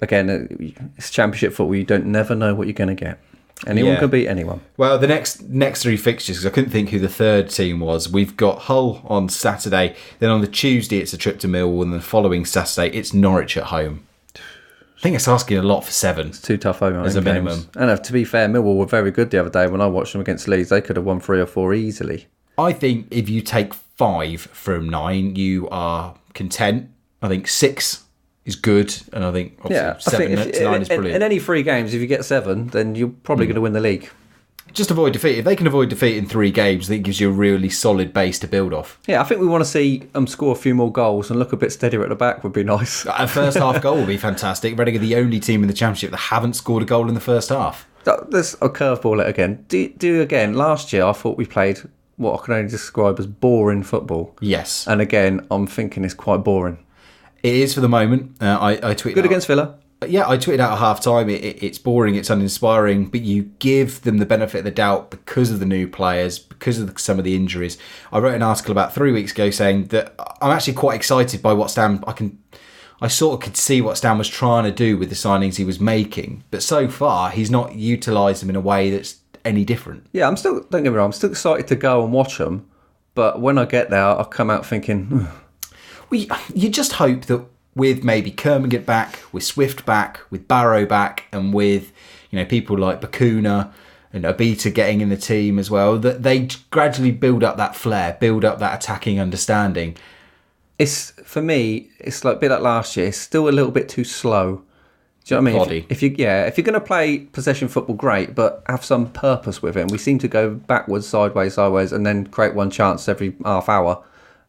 B: again. It's Championship football. You don't never know what you're going to get. Anyone can beat anyone.
A: Well, the next 3 fixtures, because I couldn't think who the third team was. We've got Hull on Saturday. Then on the Tuesday, it's a trip to Millwall, and the following Saturday, it's Norwich at home. I think it's asking a lot for 7.
B: It's too tough home
A: as a minimum.
B: And to be fair, Millwall were very good the other day. When I watched them against Leeds, they could have won 3 or 4 easily.
A: I think if you take 5 from 9, you are content. I think 6 is good, and I think 7 to 9 is brilliant.
B: In any 3 games, if you get 7, then you're probably going to win the league.
A: Just avoid defeat. If they can avoid defeat in 3 games, I think it gives you a really solid base to build off.
B: Yeah, I think we want to see them score a few more goals and look a bit steadier at the back would be nice.
A: A first half goal would be fantastic. Reading are the only team in the Championship that haven't scored a goal in the first half.
B: There's a curveball it again. Do again. Last year, I thought we played what I can only describe as boring football.
A: Yes.
B: And again, I'm thinking it's quite boring.
A: It is for the moment. I tweeted
B: good against Villa.
A: Yeah, I tweeted out at half time. It's boring, it's uninspiring, but you give them the benefit of the doubt because of the new players, because of some of the injuries. I wrote an article about 3 weeks ago saying that I'm actually quite excited by what Stan. I sort of could see what Stan was trying to do with the signings he was making, but so far he's not utilised them in a way that's any different.
B: Yeah, don't get me wrong, I'm still excited to go and watch them, but when I get there, I'll come out thinking.
A: Well, you just hope that with maybe Kermaggood back, with Swift back, with Barrow back, and with people like Bakuna and Abita getting in the team as well, that they gradually build up that flair, build up that attacking understanding.
B: For me, it's like a bit like last year. It's still a little bit too slow. Do you know what I mean? If you're going to play possession football, great, but have some purpose with it. And we seem to go backwards, sideways, and then create one chance every half hour.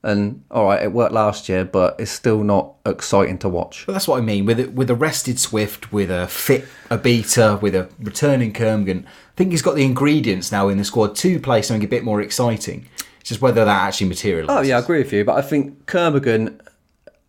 B: And all right, it worked last year, but it's still not exciting to watch.
A: But that's what I mean with a rested Swift, with a fit Abita, with a returning Kermaggood. I think he's got the ingredients now in the squad to play something a bit more exciting. It's just whether that actually materialises.
B: Oh yeah, I agree with you. But I think Kermaggood,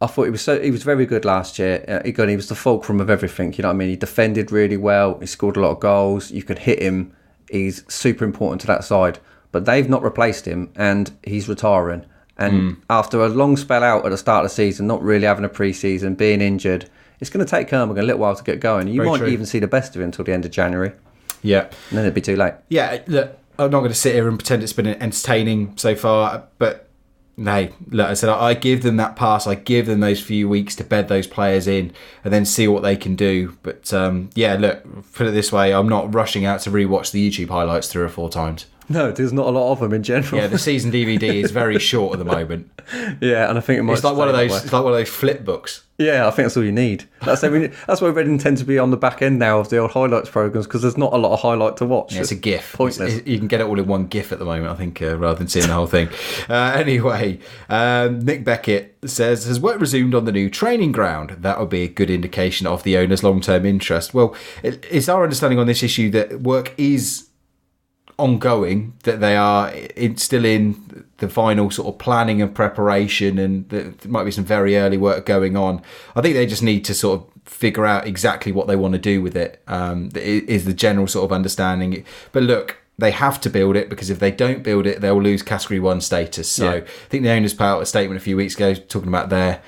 B: I thought he was very good last year. He was the fulcrum of everything. You know what I mean? He defended really well. He scored a lot of goals. You could hit him. He's super important to that side. But they've not replaced him, and he's retiring. And after a long spell out at the start of the season, not really having a pre-season, being injured, it's going to take Kermaggood a little while to get going. You might even see the best of him until the end of January.
A: Yeah.
B: And then it'd be too late.
A: Yeah, look, I'm not going to sit here and pretend it's been entertaining so far, but hey, look, I said I give them that pass. I give them those few weeks to bed those players in and then see what they can do. But look, put it this way, I'm not rushing out to rewatch the YouTube highlights 3 or 4 times.
B: No, there's not a lot of them in general.
A: Yeah, the season DVD is very short at the moment.
B: Yeah, and I think it might.
A: It's like one of those. It's like one of those flip books.
B: Yeah, I think that's all you need. That's why Reading tend to be on the back end now of the old highlights programs, because there's not a lot of highlight to watch.
A: Yeah, it's a GIF.
B: Pointless.
A: You can get it all in one GIF at the moment, I think, rather than seeing the whole thing. Anyway, Nick Beckett says, has work resumed on the new training ground? That would be a good indication of the owner's long-term interest. Well, it's our understanding on this issue that work is ongoing, that they are still in the final sort of planning and preparation, and there might be some very early work going on. I think they just need to sort of figure out exactly what they want to do with it, is the general sort of understanding. But look, they have to build it, because if they don't build it, they'll lose Category 1 status. So I think the owners put out a statement a few weeks ago talking about their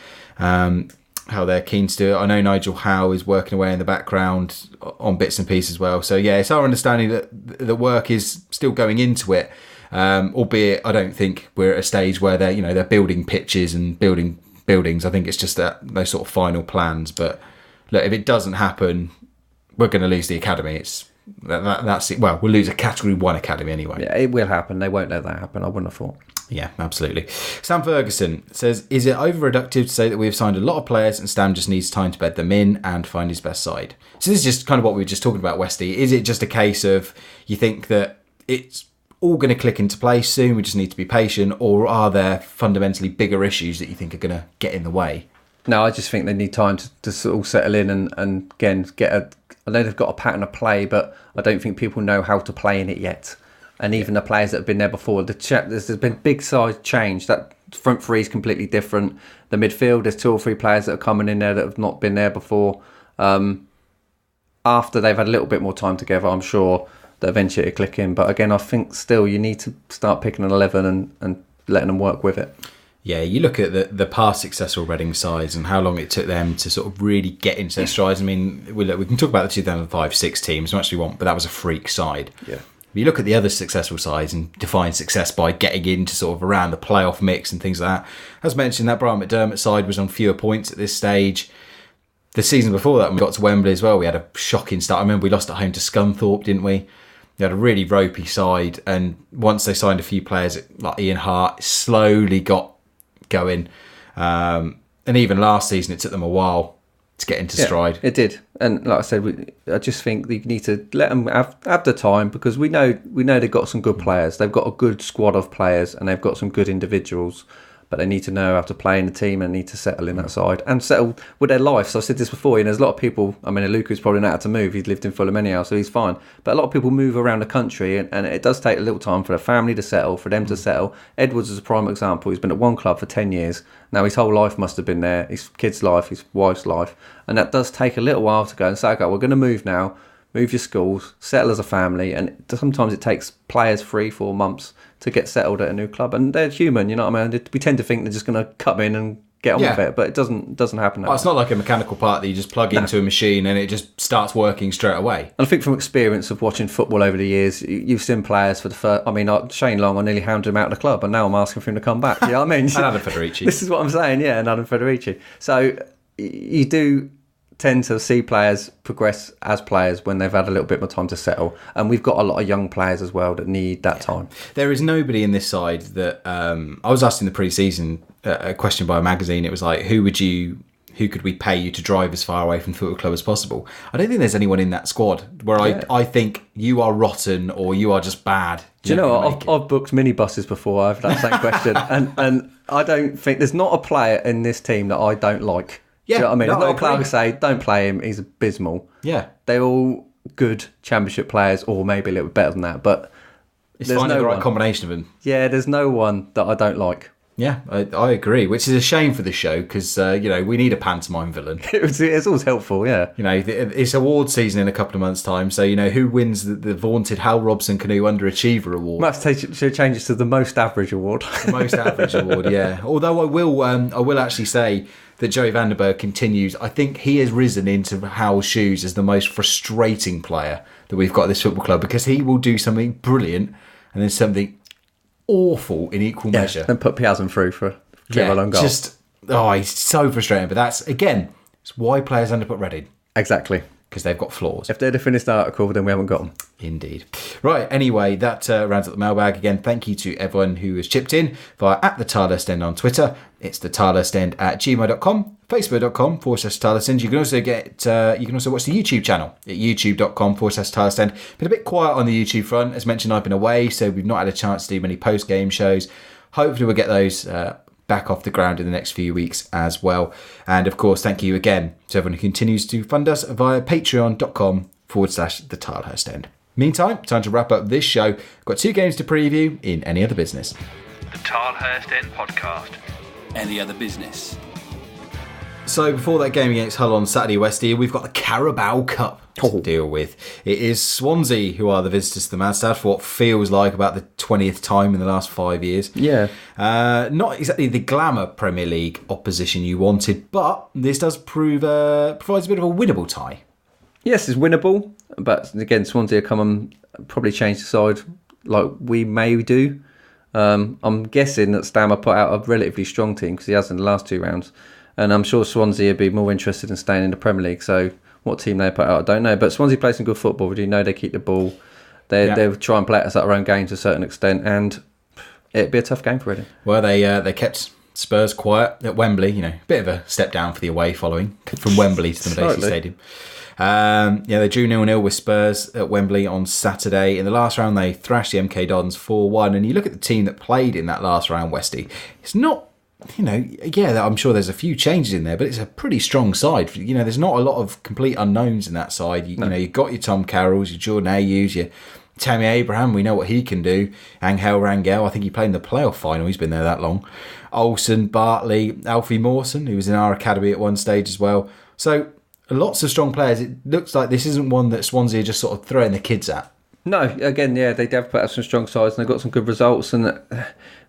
A: how they're keen to do it. I know Nigel Howe is working away in the background on bits and pieces as well. So yeah, it's our understanding that the work is still going into it, albeit I don't think we're at a stage where they're building pitches and building buildings. I think it's just those sort of final plans. But look, if it doesn't happen, we're going to lose the academy. That's it. Well, we'll lose a Category 1 academy anyway.
B: Yeah, it will happen. They won't let that happen, I wouldn't have thought.
A: Yeah, absolutely. Sam Ferguson says, is it over-reductive to say that we have signed a lot of players and Stam just needs time to bed them in and find his best side? So this is just kind of what we were just talking about, Westy. Is it just a case of you think that it's all going to click into place soon, we just need to be patient, or are there fundamentally bigger issues that you think are going to get in the way?
B: No, I just think they need time to sort of settle in and again, I know they've got a pattern of play, but I don't think people know how to play in it yet. And even the players that have been there before, there's been big size change. That front three is completely different. The midfield, there's 2 or 3 players that are coming in there that have not been there before. After they've had a little bit more time together, I'm sure that eventually it'll click in. But again, I think still you need to start picking an 11 and letting them work with it.
A: Yeah, you look at the past successful Reading sides and how long it took them to sort of really get into their strides. I mean, we can talk about the 2005-6 team as much as we want, but that was a freak side.
B: Yeah.
A: You look at the other successful sides and define success by getting into sort of around the playoff mix and things like that. As mentioned, that Brian McDermott side was on fewer points at this stage. The season before that, when we got to Wembley as well, we had a shocking start. I remember we lost at home to Scunthorpe, didn't we? We had a really ropey side, and once they signed a few players like Ian Hart, it slowly got going. And even last season, it took them a while to get into stride.
B: It did, and like I said, I just think you need to let them have the time, because we know they've got some good players. They've got a good squad of players, and they've got some good individuals. But they need to know how to play in the team and need to settle in that side and settle with their life. So I said this before, there's a lot of people, I mean, Luca's probably not had to move. He's lived in Fulham anyhow, so he's fine. But a lot of people move around the country, and it does take a little time for their family to settle, for them to settle. Edwards is a prime example. He's been at one club for 10 years. Now his whole life must have been there, his kid's life, his wife's life. And that does take a little while to go and say, okay, we're going to move now. Move your schools, settle as a family, and sometimes it takes players 3-4 months to get settled at a new club, and they're human, you know what I mean? We tend to think they're just going to come in and get on with it, but it doesn't happen that way.
A: It's not like a mechanical part that you just plug into a machine and it just starts working straight away.
B: And I think from experience of watching football over the years, you've seen players for the first... I mean, Shane Long, I nearly hounded him out of the club, and now I'm asking for him to come back. You know what I mean?
A: And Adam Federici.
B: This is what I'm saying, yeah, and Adam Federici. So you do tend to see players progress as players when they've had a little bit more time to settle, and we've got a lot of young players as well that need that time.
A: There is nobody in this side that I was asked in the pre-season a question by a magazine. It was like, who could we pay you to drive as far away from the football club as possible? I don't think there's anyone in that squad where I think you are rotten or you are just bad.
B: Do you know what? I've booked minibuses before. I've had that same question, and I don't think there's not a player in this team that I don't like.
A: Yeah,
B: do you know what I mean?
A: no,
B: There's not a player who say, don't play him, he's abysmal.
A: Yeah.
B: They're all good championship players, or maybe a little bit better than that, but
A: it's finding the right combination of them.
B: Yeah, there's no one that I don't like.
A: Yeah, I agree, which is a shame for the show, because, we need a pantomime villain.
B: It's always helpful, yeah.
A: It's award season in a couple of months' time, so, who wins the vaunted Hal Robson Canoe Underachiever Award?
B: Might have to change it to the Most Average Award.
A: The Most Average Award, yeah. Although I will actually say that Joey Vandenberg continues. I think he has risen into Hal's shoes as the most frustrating player that we've got at this football club, because he will do something brilliant and then something awful in equal measure.
B: And put Piazza through for a long goal.
A: He's so frustrating. But that's, again, it's why players end up at Reading.
B: Exactly.
A: because they've got flaws.
B: If they'd have finished the article, then we haven't got them.
A: Indeed. Right, anyway, that rounds up the mailbag. Again, thank you to everyone who has chipped in via @thetilehurstend on Twitter. It's thetilehurstend@gmail.com, facebook.com/tilehurstend. You can also watch the YouTube channel at youtube.com/tilehurstend. Been a bit quiet on the YouTube front. As mentioned, I've been away, so we've not had a chance to do many post-game shows. Hopefully we'll get those back off the ground in the next few weeks as well. And of course, thank you again to everyone who continues to fund us via patreon.com/thetilehurstend. Meantime, time to wrap up this show. Got 2 games to preview in Any Other Business.
C: The Tilehurst End Podcast. Any Other Business.
A: So before that game against Hull on Saturday, Westy, we've got the Carabao Cup to deal with. It is Swansea who are the visitors to the Mansard for what feels like about the 20th time in the last 5 years.
B: Yeah.
A: Not exactly the glamour Premier League opposition you wanted, but this does provides a bit of a winnable tie.
B: Yes, it's winnable, but again, Swansea come and probably change the side like we may do. I'm guessing that Stammer put out a relatively strong team because he has in the last 2 rounds. And I'm sure Swansea would be more interested in staying in the Premier League. So what team they put out, I don't know. But Swansea play some good football. We do know they keep the ball. They'll try and play us at our own game to a certain extent. And it'd be a tough game for Reading.
A: Well, they kept Spurs quiet at Wembley. Bit of a step down for the away following from Wembley to the Modesto Stadium. They drew 0-0 with Spurs at Wembley on Saturday. In the last round, they thrashed the MK Dons 4-1. And you look at the team that played in that last round, Westy. It's not... I'm sure there's a few changes in there, but it's a pretty strong side. There's not a lot of complete unknowns in that side. You've got your Tom Carrolls, your Jordan Ayers, your Tammy Abraham. We know what he can do. Angel Rangel, I think he played in the playoff final. He's been there that long. Olsen, Bartley, Alfie Mawson, who was in our academy at one stage as well. So lots of strong players. It looks like this isn't one that Swansea are just sort of throwing the kids at. No,
B: again, they have put out some strong sides and they've got some good results. And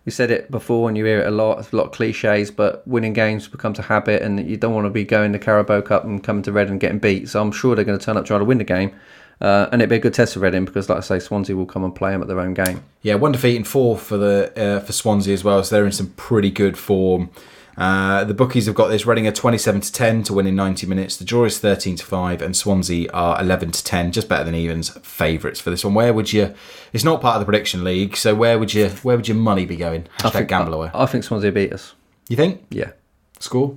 B: we said it before and you hear it a lot. It's a lot of cliches, but winning games becomes a habit and you don't want to be going to Carabao Cup and coming to Reading and getting beat. So I'm sure they're going to turn up trying to win the game. And it'd be a good test for Reading because, like I say, Swansea will come and play them at their own game.
A: Yeah, 1 defeat and 4 for Swansea as well. So they're in some pretty good form. The bookies have got this. Reading are 27-10 to win in 90 minutes. The draw is 13-5, and Swansea are 11-10, just better than evens. Favourites for this one. Where would you? It's not part of the prediction league, so where would your money be going? #GambleAware.
B: I think Swansea beat us.
A: You think?
B: Yeah.
A: Score?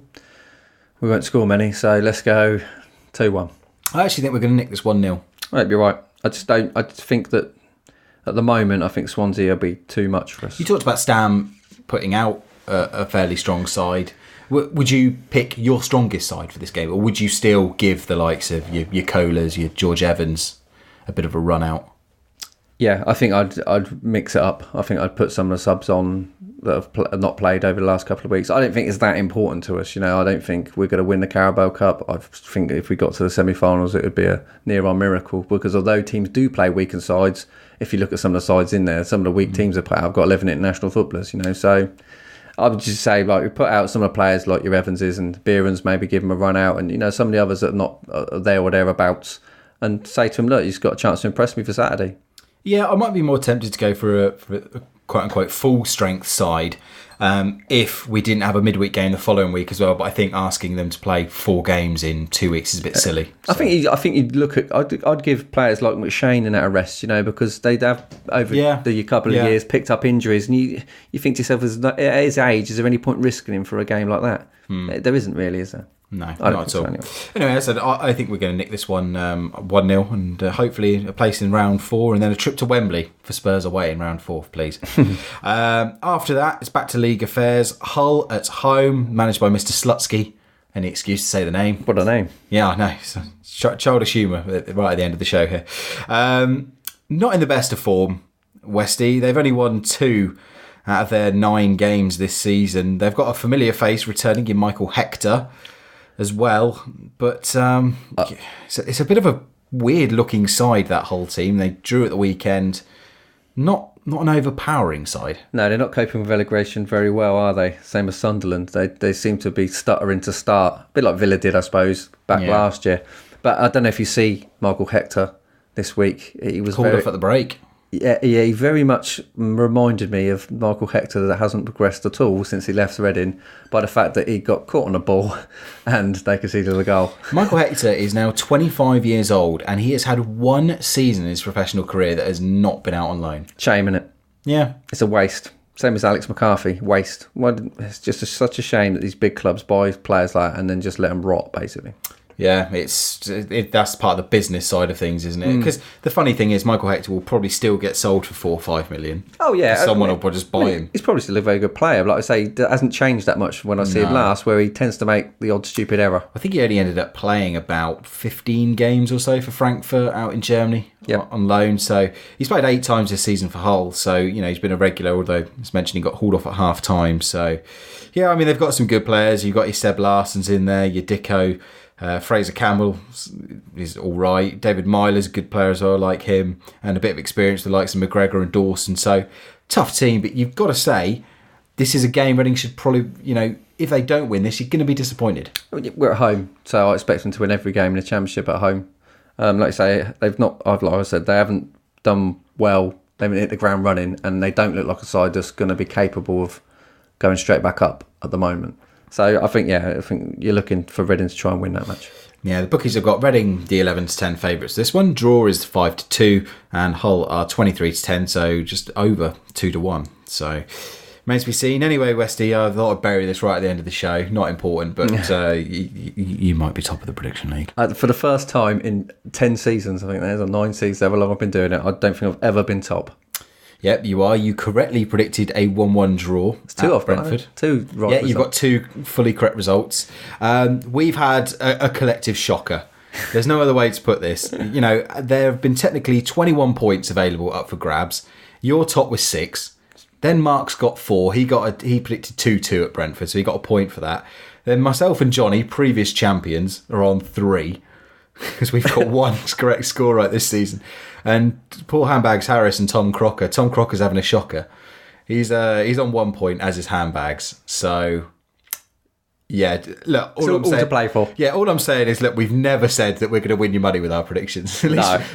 B: We won't score many, so let's go 2-1.
A: I actually think we're going to nick this 1-0.
B: Right, you're right. I just think that at the moment, I think Swansea will be too much for us.
A: You talked about Stam putting out a fairly strong side. Would you pick your strongest side for this game, or would you still give the likes of your Kohlas, your George Evans a bit of a run out?
B: Yeah, I think I'd mix it up. I think I'd put some of the subs on that have not played over the last couple of weeks. I don't think it's that important to us. I don't think we're going to win the Carabao Cup. I think if we got to the semi-finals, it would be a near-on miracle, because although teams do play weakened sides, if you look at some of the sides in there, some of the weak teams have got 11 international footballers, so I would just say, we put out some of the players like your Evanses and Beerens, maybe give them a run out, and some of the others that are not there or thereabouts, and say to them, look, you've got a chance to impress me for Saturday.
A: Yeah, I might be more tempted to go for a quote-unquote full-strength side if we didn't have a midweek game the following week as well. But I think asking them to play 4 games in 2 weeks is a bit silly. So.
B: I think you'd look at... I'd give players like McShane and that a rest, because they'd have, over the couple of years, picked up injuries. And you think to yourself, at his age, is there any point risking him for a game like that? There isn't really, is there?
A: No, not at all. Anyway, I said I think we're going to nick this one 1-0 and hopefully a place in round 4 and then a trip to Wembley for Spurs away in round 4, please. After that, it's back to league affairs. Hull at home, managed by Mr. Slutsky. Any excuse to say the name?
B: What a name.
A: Yeah, I know. Childish humour right at the end of the show here. Not in the best of form, Westy. They've only won 2 out of their 9 games this season. They've got a familiar face returning in Michael Hector as well, but it's a bit of a weird looking side, that whole team. They drew at the weekend. Not an overpowering side. No,
B: they're not coping with relegation very well, are they? Same as Sunderland. They seem to be stuttering to start, a bit like Villa did, I suppose, back last year. But I don't know if you see Michael Hector this week. He was
A: called off at the break.
B: Yeah, he very much reminded me of Michael Hector that hasn't progressed at all since he left Reading by the fact that he got caught on a ball and they conceded a goal.
A: Michael Hector is now 25 years old and he has had one season in his professional career that has not been out on loan.
B: Shame, innit?
A: Yeah.
B: It's a waste. Same as Alex McCarthy. Waste. It's just such a shame that these big clubs buy players like that and then just let them rot, basically.
A: Yeah, that's part of the business side of things, isn't it? Because the funny thing is, Michael Hector will probably still get sold for 4 or 5 million.
B: Oh yeah,
A: someone will just buy him.
B: He's probably still a very good player. Like I say, it hasn't changed that much when I see him last, where he tends to make the odd stupid error.
A: I think he only ended up playing about 15 games or so for Frankfurt out in Germany on loan. So he's played 8 times this season for Hull. So he's been a regular. Although as mentioned, he got hauled off at half time. So yeah, I mean they've got some good players. You've got your Seb Larsson's in there, your Dicko. Fraser Campbell is all right. David Myler's a good player as well, like him, and a bit of experience with the likes of McGregor and Dawson. So tough team, but you've got to say this is a game Reading should probably, if they don't win this, you're going to be disappointed.
B: We're at home, so I expect them to win every game in the Championship at home. Like I say, they've not. Like I said, they haven't done well. They haven't hit the ground running, and they don't look like a side that's going to be capable of going straight back up at the moment. So I think you're looking for Reading to try and win that match.
A: Yeah, the bookies have got Reading the 11-10 favourites. This one draw is 5-2, and Hull are 23-10, so just over 2-1. So remains to be seen. Anyway, Westy, I thought I'd bury this right at the end of the show. Not important, but you might be top of the prediction league.
B: For the first time in 10 seasons, I think there's 9 seasons, however long I've been doing it, I don't think I've ever been top.
A: Yep, you are. You correctly predicted a 1-1 draw. It's 2 off Brentford.
B: 2 right.
A: Yeah, you've got 2 fully correct results. We've had a collective shocker. There's no other way to put this. There have been technically 21 points available up for grabs. Your top was 6. Then Mark's got 4. He predicted 2-2 at Brentford, so he got a point for that. Then myself and Johnny, previous champions, are on 3 because we've got 1 correct score right this season. And poor Handbags Harris and Tom Crocker. Tom Crocker's having a shocker. He's on 1 point, as is Handbags. So, yeah, look,
B: all to play for.
A: Yeah, all I'm saying is, look, we've never said that we're going to win you money with our predictions. At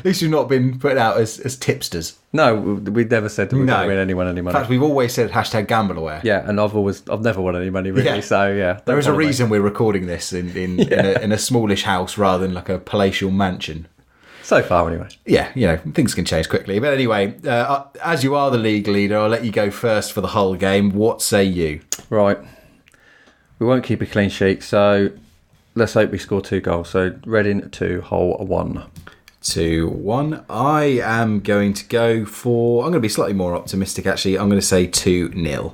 A: least we've not been put out as tipsters.
B: No, we've never said that we're going to win anyone any money.
A: In fact, we've always said #GambleAware.
B: Yeah, and I've never won any money really. Yeah. So yeah,
A: there is a reason we're recording this in a smallish house rather than like a palatial mansion.
B: So far, anyway.
A: Yeah, things can change quickly. But anyway, as you are the league leader, I'll let you go first for the Hull game. What say you?
B: Right. We won't keep a clean sheet, so let's hope we score 2 goals. So Reading 2, Hull 1.
A: 2-1. I am going to go for... I'm going to be slightly more optimistic, actually. I'm going to say 2-0.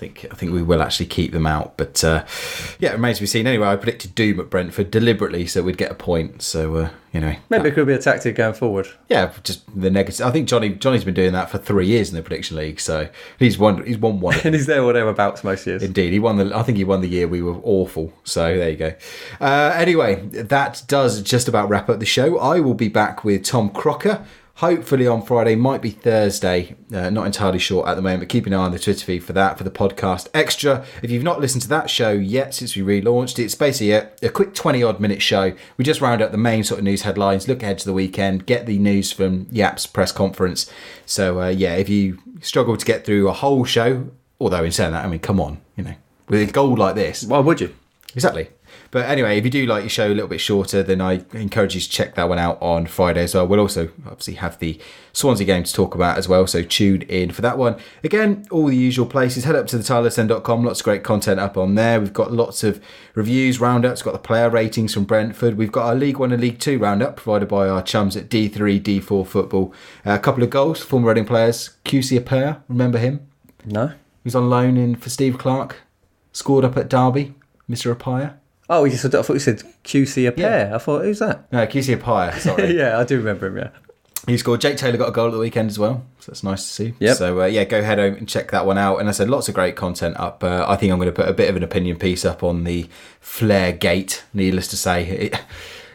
A: I think we will actually keep them out, but it remains to be seen. Anyway, I predicted doom at Brentford deliberately, so we'd get a point. So maybe
B: it could be a tactic going forward.
A: Yeah, just the negative. I think Johnny's been doing that for 3 years in the prediction league, so he's won one,
B: and he's there or thereabouts most years.
A: Indeed, I think he won the year we were awful. So there you go. Anyway, that does just about wrap up the show. I will be back with Tom Crocker. Hopefully on Friday, might be Thursday, not entirely sure at the moment, but keep an eye on the Twitter feed for that, for the podcast extra. If you've not listened to that show yet since we relaunched, it's basically a quick 20-odd minute show. We just round up the main sort of news headlines, look ahead to the weekend, get the news from Yap's press conference. So if you struggle to get through a whole show, although in saying that, I mean, come on, with a goal like this.
B: Why would you?
A: Exactly. But anyway, if you do like your show a little bit shorter, then I encourage you to check that one out on Friday as well. We'll also obviously have the Swansea game to talk about as well, so tune in for that one. Again, all the usual places. Head up to thetilelessend.com. Lots of great content up on there. We've got lots of reviews, roundups. Got the player ratings from Brentford. We've got our League 1 and League 2 roundup provided by our chums at D3, D4 Football. A couple of goals, former Reading players. QC Apea, remember him?
B: No.
A: He was on loan for Steve Clarke. Scored up at Derby, Mr. Apaya.
B: Oh, I thought you said QC Apea. Yeah. I thought, who's that?
A: No, QC Apaya, sorry.
B: Yeah, I do remember him, yeah.
A: He scored. Jake Taylor got a goal at the weekend as well, so that's nice to see.
B: Yep.
A: So, go head over and check that one out. And I said, lots of great content up. I think I'm going to put a bit of an opinion piece up on the Flair Gate, needless to say.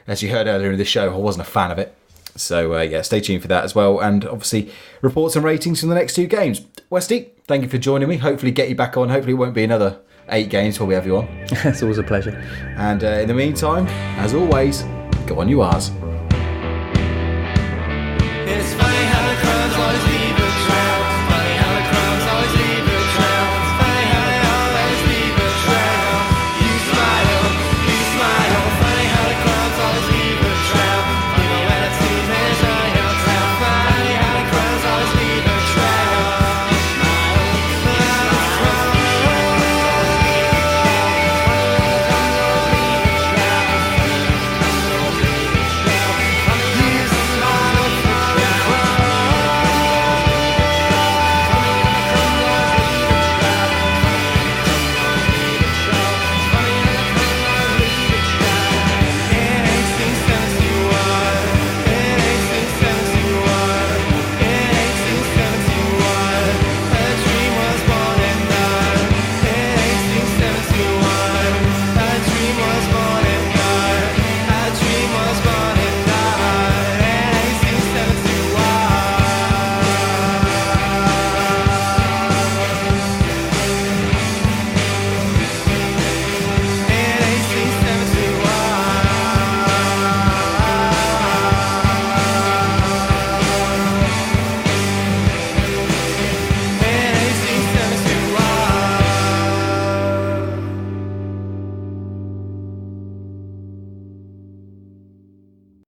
A: As you heard earlier in the show, I wasn't a fan of it. So, stay tuned for that as well. And obviously, reports and ratings from the next 2 games. Westy, thank you for joining me. Hopefully get you back on. Hopefully it won't be another 8 games before we have you on.
B: It's always a pleasure.
A: And in the meantime, as always, go on you R's.